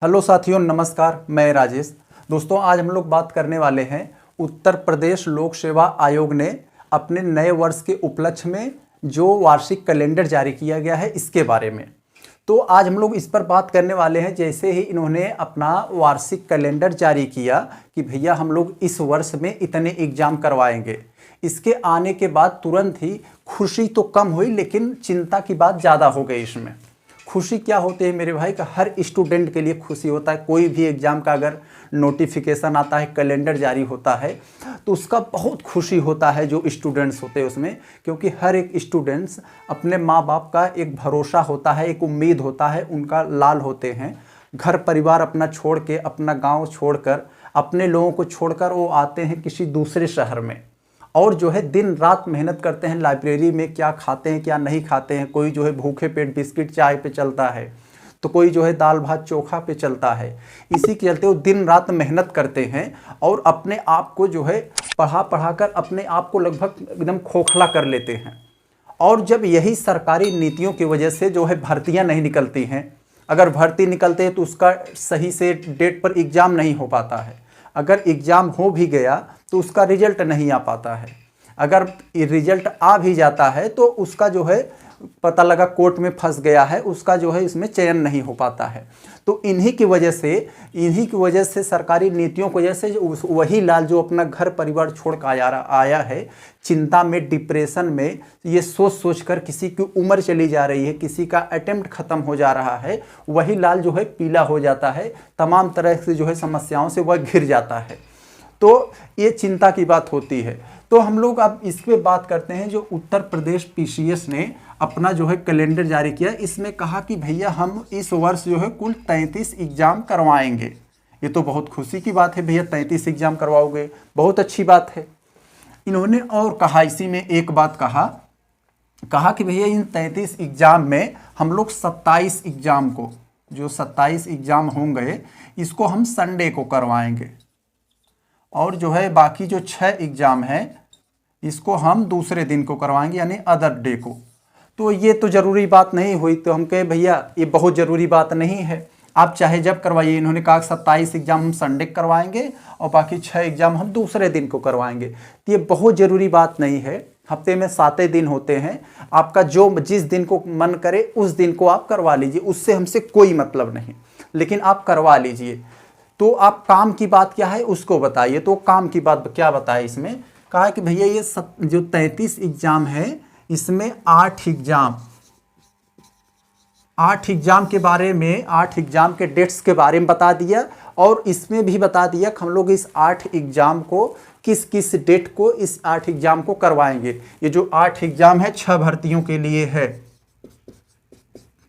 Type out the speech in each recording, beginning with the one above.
Hello साथियों, नमस्कार। मैं राजेश। दोस्तों, आज हम लोग बात करने वाले हैं उत्तर प्रदेश लोक सेवा आयोग ने अपने नए वर्ष के उपलक्ष्य में जो वार्षिक कैलेंडर जारी किया गया है इसके बारे में। तो आज हम लोग इस पर बात करने वाले हैं। जैसे ही इन्होंने अपना वार्षिक कैलेंडर जारी किया कि भैया हम लोग इस वर्ष में इतने एग्जाम करवाएंगे, इसके आने के बाद तुरंत ही खुशी तो कम हुई लेकिन चिंता की बात ज़्यादा हो गई। इसमें खुशी क्या होती है मेरे भाई का, हर स्टूडेंट के लिए खुशी होता है। कोई भी एग्ज़ाम का अगर नोटिफिकेशन आता है, कैलेंडर जारी होता है तो उसका बहुत खुशी होता है जो स्टूडेंट्स होते हैं उसमें, क्योंकि हर एक स्टूडेंट्स अपने माँ बाप का एक भरोसा होता है, एक उम्मीद होता है, उनका लाल होते हैं। घर परिवार अपना छोड़ के, अपना गाँव छोड़कर, अपने लोगों को छोड़कर वो आते हैं किसी दूसरे शहर में और जो है दिन रात मेहनत करते हैं। लाइब्रेरी में क्या खाते हैं क्या नहीं खाते हैं, कोई जो है भूखे पेट बिस्किट चाय पे चलता है, तो कोई जो है दाल भात चोखा पे चलता है। इसी के चलते वो दिन रात मेहनत करते हैं और अपने आप को जो है पढ़ा कर अपने आप को लगभग एकदम खोखला कर लेते हैं। और जब यही सरकारी नीतियों की वजह से जो है भर्तियाँ नहीं निकलती हैं, अगर भर्ती निकलते हैं तो उसका सही से डेट पर एग्ज़ाम नहीं हो पाता है। अगर एग्ज़ाम हो भी गया तो उसका रिजल्ट नहीं आ पाता है। अगर रिजल्ट आ भी जाता है तो उसका जो है पता लगा कोर्ट में फंस गया है, उसका जो है इसमें चयन नहीं हो पाता है। तो इन्हीं की वजह से सरकारी नीतियों की वजह से वही लाल जो अपना घर परिवार छोड़ कर आया है, चिंता में, डिप्रेशन में, ये सोच कर किसी की उम्र चली जा रही है, किसी का अटेम्प्ट ख़त्म हो जा रहा है, वही लाल जो है पीला हो जाता है, तमाम तरह से जो है समस्याओं से वह घिर जाता है। तो ये चिंता की बात होती है। तो हम लोग अब इस पे बात करते हैं। जो उत्तर प्रदेश पीसीएस ने अपना जो है कैलेंडर जारी किया, इसमें कहा कि भैया हम इस वर्ष जो है कुल 33 एग्ज़ाम करवाएंगे। ये तो बहुत खुशी की बात है, भैया 33 एग्ज़ाम करवाओगे, बहुत अच्छी बात है। इन्होंने और कहा, इसी में एक बात कहा कि भैया इन 33 एग्ज़ाम में हम लोग 27 एग्ज़ाम को, जो 27 एग्ज़ाम होंगे इसको हम संडे को करवाएंगे और जो है बाकी जो 6 एग्ज़ाम हैं इसको हम दूसरे दिन को करवाएंगे, यानी अदर डे को। तो ये तो ज़रूरी बात नहीं हुई, तो हम कहे भैया ये बहुत ज़रूरी बात नहीं है, आप चाहे जब करवाइए। इन्होंने कहा 27 एग्ज़ाम हम संडे करवाएंगे और बाकी 6 एग्ज़ाम हम दूसरे दिन को करवाएंगे। तो ये बहुत ज़रूरी बात नहीं है। हफ्ते में 7 दिन होते हैं, आपका जो जिस दिन को मन करे उस दिन को आप करवा लीजिए, उससे हमसे कोई मतलब नहीं, लेकिन आप करवा लीजिए। तो आप काम की बात क्या है उसको बताइए। तो काम की बात क्या बताए, इसमें कहा कि भैया ये जो 33 एग्ज़ाम है इसमें 8 एग्ज़ाम के बारे में, 8 एग्ज़ाम के डेट्स के बारे में बता दिया और इसमें भी बता दिया कि हम लोग इस 8 एग्ज़ाम को किस किस डेट को इस 8 एग्ज़ाम को करवाएंगे। ये जो 8 एग्ज़ाम है 6 भर्तियों के लिए है।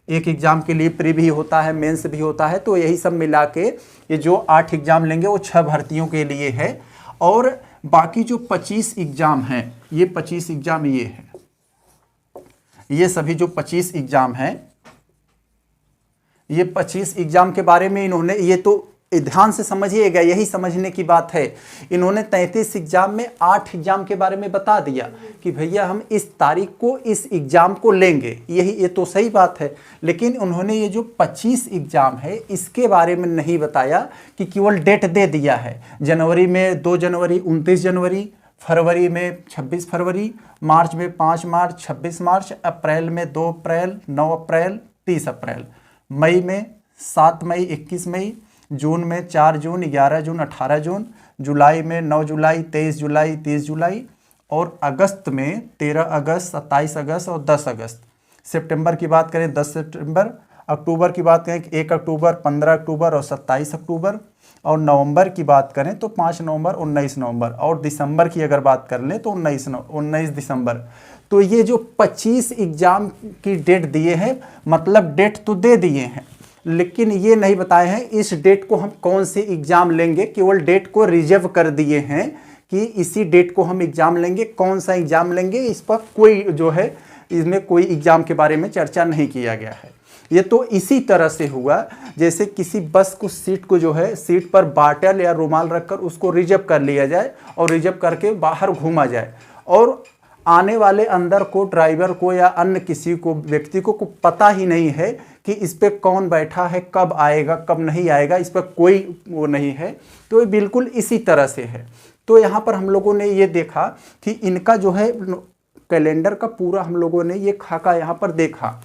एक एग्ज़ाम के लिए प्री भी होता है, मेंस भी होता है, तो यही सब मिला के ये जो 8 एग्ज़ाम लेंगे वो 6 भर्तियों के लिए है। और बाकी जो 25 एग्ज़ाम हैं, ये 25 एग्ज़ाम ये है, ये सभी जो 25 एग्ज़ाम हैं, ये 25 एग्ज़ाम के बारे में इन्होंने, ये तो ध्यान से समझिएगा, यही समझने की बात है। इन्होंने 33 एग्ज़ाम में 8 एग्ज़ाम के बारे में बता दिया कि भैया हम इस तारीख को इस एग्ज़ाम को लेंगे, ये तो सही बात है। लेकिन उन्होंने ये जो 25 एग्ज़ाम है इसके बारे में नहीं बताया कि केवल डेट दे दिया है। जनवरी में 2 जनवरी, 29 जनवरी, फरवरी में 26 फरवरी, मार्च में 5 मार्च, 26 मार्च, अप्रैल में 2 अप्रैल, 9 अप्रैल, 30 अप्रैल, मई में 7 मई, 21 मई, जून में 4 जून, 11 जून, 18 जून, जुलाई में 9 जुलाई, 23 जुलाई, 30 जुलाई, और अगस्त में 13 अगस्त, 27 अगस्त और 10 अगस्त। सितंबर की बात करें 10 सितंबर, अक्टूबर की बात करें 1 अक्टूबर, 15 अक्टूबर और 27 अक्टूबर, और नवंबर की बात करें तो 5 नवंबर, 19 नवंबर, और दिसंबर की अगर बात कर लें तो 19 दिसंबर। तो ये जो 25 एग्ज़ाम की डेट दिए हैं, मतलब डेट तो दे दिए हैं लेकिन ये नहीं बताए हैं इस डेट को हम कौन से एग्ज़ाम लेंगे, केवल डेट को रिजर्व कर दिए हैं कि इसी डेट को हम एग्ज़ाम लेंगे। कौन सा एग्ज़ाम लेंगे इस पर कोई जो है, इसमें कोई एग्ज़ाम के बारे में चर्चा नहीं किया गया है। ये तो इसी तरह से हुआ जैसे किसी बस को सीट को जो है सीट पर बाटल या रुमाल रखकर उसको रिजर्व कर लिया जाए और रिजर्व करके बाहर घूमा जाए और आने वाले अंदर को ड्राइवर को या अन्य किसी को व्यक्ति को पता ही नहीं है कि कि इस पर कौन बैठा है, कब आएगा कब नहीं आएगा, इस पर कोई वो नहीं है। तो ये बिल्कुल इसी तरह से है। तो यहाँ पर हम लोगों ने ये देखा कि इनका जो है कैलेंडर का पूरा हम लोगों ने ये खाका यहाँ पर देखा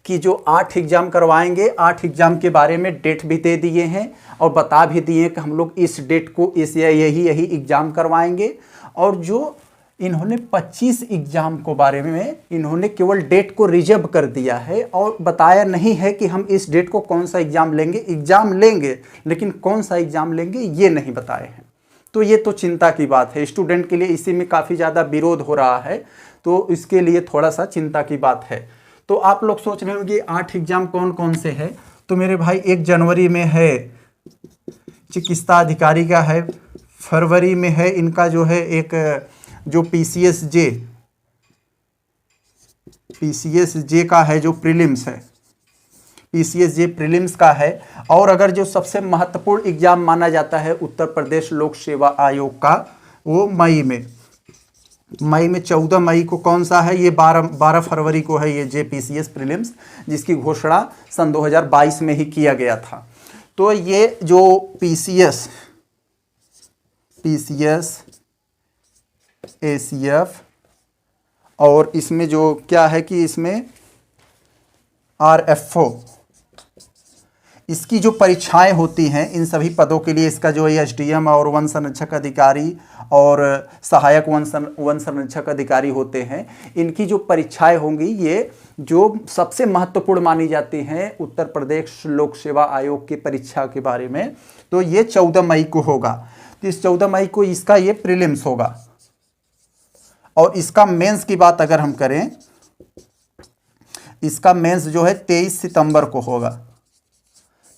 कि जो 8 एग्जाम करवाएंगे, 8 एग्जाम के बारे में डेट भी दे दिए हैं और बता भी दिए कि हम लोग इस डेट को इस यही एग्जाम करवाएंगे। और जो इन्होंने 25 एग्जाम को बारे में इन्होंने केवल डेट को रिजर्व कर दिया है और बताया नहीं है कि हम इस डेट को कौन सा एग्जाम लेंगे, लेकिन कौन सा एग्जाम लेंगे ये नहीं बताए हैं। तो ये तो चिंता की बात है, स्टूडेंट के लिए इसी में काफ़ी ज़्यादा विरोध हो रहा है, तो इसके लिए थोड़ा सा चिंता की बात है। तो आप लोग सोच रहे होंगे 8 एग्जाम कौन कौन से है। तो मेरे भाई 1 जनवरी में है चिकित्सा अधिकारी का है, फरवरी में है इनका जो है एक जो पीसीएसजे का है जो प्रीलिम्स है, पीसीएसजे प्रीलिम्स का है। और अगर जो सबसे महत्वपूर्ण एग्जाम माना जाता है उत्तर प्रदेश लोक सेवा आयोग का, वो मई में 14 मई को कौन सा है, ये 12 फरवरी को है ये जेपीसीएस प्रीलिम्स, जिसकी घोषणा सन 2022 में ही किया गया था। तो ये जो पीसीएस एसीएफ और इसमें जो क्या है कि इसमें आरएफओ, इसकी जो परीक्षाएं होती हैं इन सभी पदों के लिए, इसका जो एसडीएम और वन संरक्षक अधिकारी और सहायक वन संरक्षक अधिकारी होते हैं, इनकी जो परीक्षाएं होंगी ये जो सबसे महत्वपूर्ण मानी जाती हैं उत्तर प्रदेश लोक सेवा आयोग की परीक्षा के बारे में, तो ये 14 मई को होगा। तो इस 14 मई को इसका ये प्रीलिम्स होगा। और इसका मेंस की बात अगर हम करें, इसका मेंस जो है 23 सितंबर को होगा,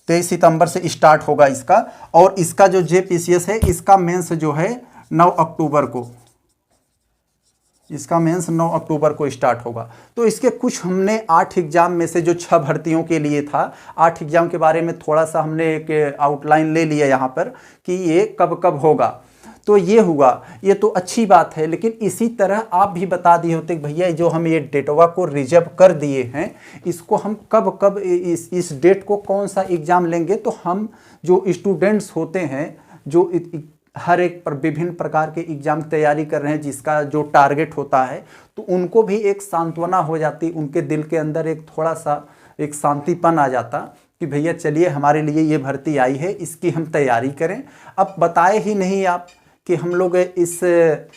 23 सितंबर से स्टार्ट होगा इसका। और इसका जो जेपीसीएस है इसका मेंस जो है 9 अक्टूबर को, इसका मेंस 9 अक्टूबर को स्टार्ट होगा। तो इसके कुछ हमने 8 एग्जाम में से जो 6 भर्तियों के लिए था, 8 एग्जाम के बारे में थोड़ा सा हमने एक आउटलाइन ले लिया यहाँ पर कि ये कब कब होगा। तो ये हुआ, ये तो अच्छी बात है। लेकिन इसी तरह आप भी बता दिए होते कि भैया जो हम ये डेटवा को रिजर्व कर दिए हैं, इसको हम कब इस डेट को कौन सा एग्ज़ाम लेंगे। तो हम जो स्टूडेंट्स होते हैं जो हर एक पर विभिन्न प्रकार के एग्ज़ाम की तैयारी कर रहे हैं, जिसका जो टारगेट होता है, तो उनको भी एक सांत्वना हो जाती, उनके दिल के अंदर एक थोड़ा सा एक शांतिपन आ जाता कि भैया चलिए हमारे लिए ये भर्ती आई है, इसकी हम तैयारी करें। अब बताए ही नहीं आप कि हम लोग इस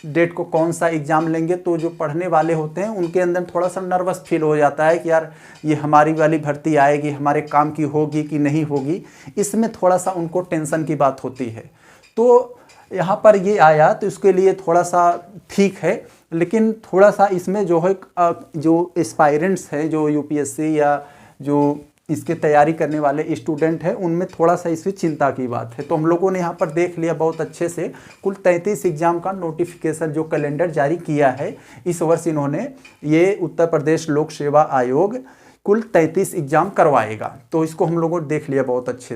डेट को कौन सा एग्ज़ाम लेंगे, तो जो पढ़ने वाले होते हैं उनके अंदर थोड़ा सा नर्वस फील हो जाता है कि यार ये हमारी वाली भर्ती आएगी, हमारे काम की होगी कि नहीं होगी, इसमें थोड़ा सा उनको टेंशन की बात होती है। तो यहाँ पर ये आया तो इसके लिए थोड़ा सा ठीक है, लेकिन थोड़ा सा इसमें जो है जो एस्पायरेंट्स हैं, जो यूपीएससी या जो इसके तैयारी करने वाले स्टूडेंट हैं, उनमें थोड़ा सा इसमें चिंता की बात है। तो हम लोगों ने यहाँ पर देख लिया बहुत अच्छे से, कुल 33 एग्जाम का नोटिफिकेशन जो कैलेंडर जारी किया है इस वर्ष इन्होंने, ये उत्तर प्रदेश लोक सेवा आयोग कुल 33 एग्जाम करवाएगा। तो इसको हम लोगों ने देख लिया बहुत अच्छे से।